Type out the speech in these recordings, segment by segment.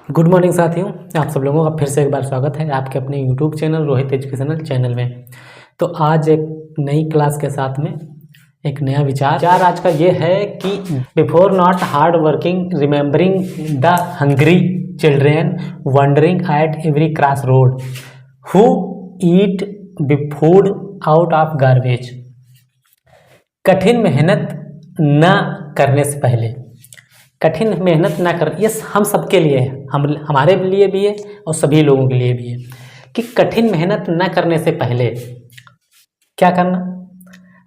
Good morning साथियों, आप सब लोगों का फिर से एक बार स्वागत है आपके अपने YouTube channel Rohit educational channel में। तो आज एक नई क्लास के साथ में एक नया विचार आज का ये है कि before not hard working remembering the hungry children wondering at every cross road who eat food out of garbage. कठिन मेहनत न करने से पहले, कठिन मेहनत ना कर, ये हम सबके लिए है, हमारे लिए भी है और सभी लोगों के लिए भी है कि कठिन मेहनत ना करने से पहले क्या करना,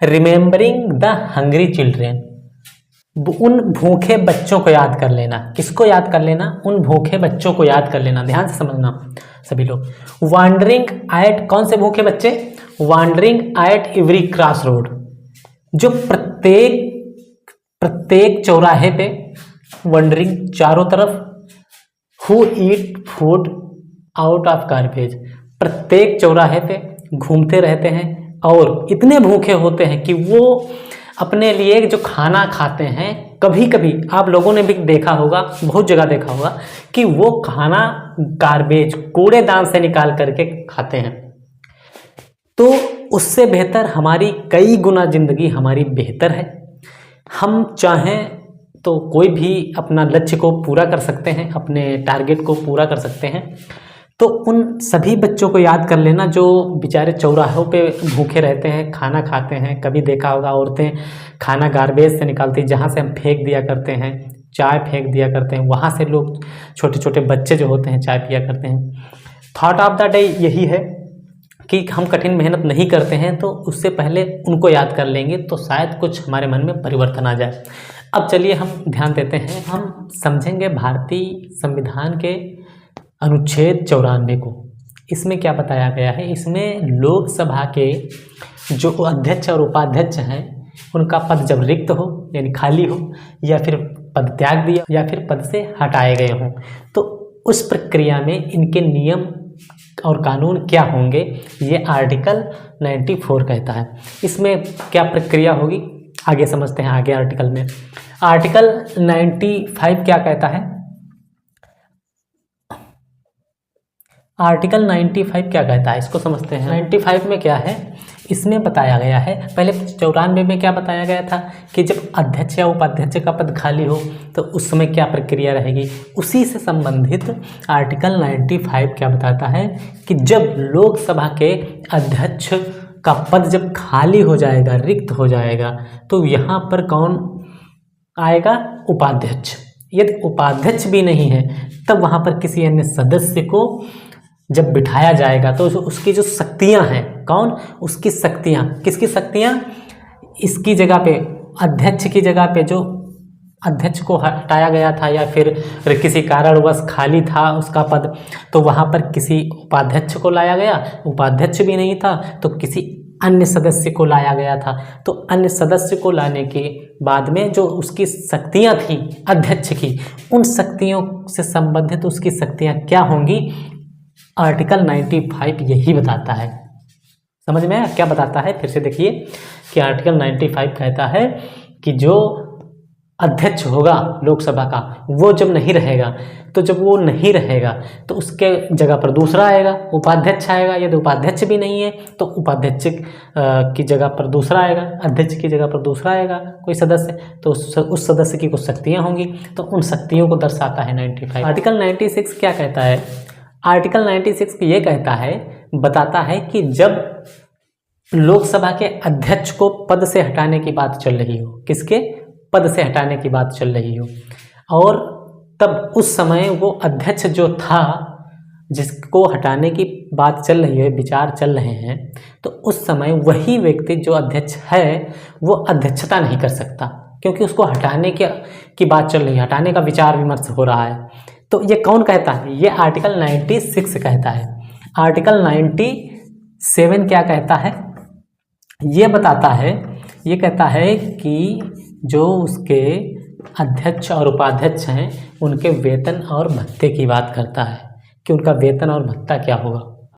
रिमेंबरिंग द हंग्री चिल्ड्रेन, उन भूखे बच्चों को याद कर लेना। किसको याद कर लेना? उन भूखे बच्चों को याद कर लेना। ध्यान से समझना सभी लोग। वांडरिंग एट, कौन से भूखे बच्चे? Wandering at every cross road, जो प्रत्येक चौराहे पे, वंडरिंग चारों तरफ, who eat food out of garbage, प्रत्येक चौराहे पे घूमते रहते हैं और इतने भूखे होते हैं कि वो अपने लिए जो खाना खाते हैं, कभी कभी आप लोगों ने भी देखा होगा, बहुत जगह देखा होगा कि वो खाना गार्बेज, कूड़ेदान से निकाल करके खाते हैं। तो उससे बेहतर हमारी कई गुना जिंदगी हमारी बेहतर है। हम चाहें तो कोई भी अपना लक्ष्य को पूरा कर सकते हैं, अपने टारगेट को पूरा कर सकते हैं। तो उन सभी बच्चों को याद कर लेना जो बेचारे चौराहों पे भूखे रहते हैं, खाना खाते हैं। कभी देखा होगा औरतें खाना गार्बेज से निकालती, जहाँ से हम फेंक दिया करते हैं, चाय फेंक दिया करते हैं, वहाँ से लोग, छोटे छोटे बच्चे जो होते हैं, चाय पिया करते हैं। थॉट ऑफ द डे यही है कि हम कठिन मेहनत नहीं करते हैं तो उससे पहले उनको याद कर लेंगे तो शायद कुछ हमारे मन में परिवर्तन आ जाए। अब चलिए हम ध्यान देते हैं, हम समझेंगे भारतीय संविधान के अनुच्छेद 94 को। इसमें क्या बताया गया है? इसमें लोकसभा के जो अध्यक्ष और उपाध्यक्ष हैं उनका पद जब रिक्त हो, यानी खाली हो, या फिर पद त्याग दिया, या फिर पद से हटाए गए हों, तो उस प्रक्रिया में इनके नियम और कानून क्या होंगे, ये आर्टिकल 94 कहता है। इसमें क्या प्रक्रिया होगी आगे समझते हैं। आगे आर्टिकल में, आर्टिकल 95 क्या कहता है? आर्टिकल 95 क्या कहता है, इसको समझते हैं। 95 में क्या है, इसमें बताया गया है, पहले 94 में क्या बताया गया था कि जब अध्यक्ष या उपाध्यक्ष का पद खाली हो तो उस समय क्या प्रक्रिया रहेगी। उसी से संबंधित आर्टिकल 95 क्या बताता है कि जब लोकसभा के अध्यक्ष का पद जब खाली हो जाएगा, रिक्त हो जाएगा, तो यहाँ पर कौन आएगा? उपाध्यक्ष। यदि उपाध्यक्ष भी नहीं है तब वहाँ पर किसी अन्य सदस्य को जब बिठाया जाएगा तो उसकी जो शक्तियां हैं, कौन? उसकी शक्तियां, किसकी शक्तियां? इसकी जगह पे, अध्यक्ष की जगह पे जो अध्यक्ष को हटाया गया था या फिर किसी कारणवश खाली था उसका पद, तो वहां पर किसी उपाध्यक्ष को लाया गया। उपाध्यक्ष भी नहीं था तो किसी अन्य सदस्य को लाया गया था। तो अन्य सदस्य को लाने के बाद में जो उसकी शक्तियां थी अध्यक्ष की, उन शक्तियों से संबंधित उसकी शक्तियां क्या होंगी, आर्टिकल 95 यही बताता है। समझ में आया क्या बताता है? फिर से देखिए कि आर्टिकल 95 कहता है कि जो अध्यक्ष होगा लोकसभा का, वो जब नहीं रहेगा, तो जब वो नहीं रहेगा तो उसके जगह पर दूसरा आएगा, उपाध्यक्ष आएगा। यदि उपाध्यक्ष भी नहीं है तो उपाध्यक्ष की जगह पर दूसरा आएगा, अध्यक्ष की जगह पर दूसरा आएगा कोई सदस्य, तो उस सदस्य की कुछ शक्तियाँ होंगी, तो उन शक्तियों को दर्शाता है 95। आर्टिकल 96 क्या कहता है? आर्टिकल 96 ये कहता है, बताता है कि जब लोकसभा के अध्यक्ष को पद से हटाने की बात चल रही हो, किसके? पद से हटाने की बात चल रही हो, और तब उस समय वो अध्यक्ष जो था जिसको हटाने की बात चल रही है, विचार चल रहे हैं, तो उस समय वही व्यक्ति जो अध्यक्ष है वो अध्यक्षता नहीं कर सकता, क्योंकि उसको हटाने की बात चल रही है, हटाने का विचार विमर्श हो रहा है। तो ये कौन कहता है? ये आर्टिकल 96 कहता है। आर्टिकल 97 क्या कहता है? ये बताता है, ये कहता है कि जो उसके अध्यक्ष और उपाध्यक्ष हैं उनके वेतन और भत्ते की बात करता है कि उनका वेतन और भत्ता क्या होगा।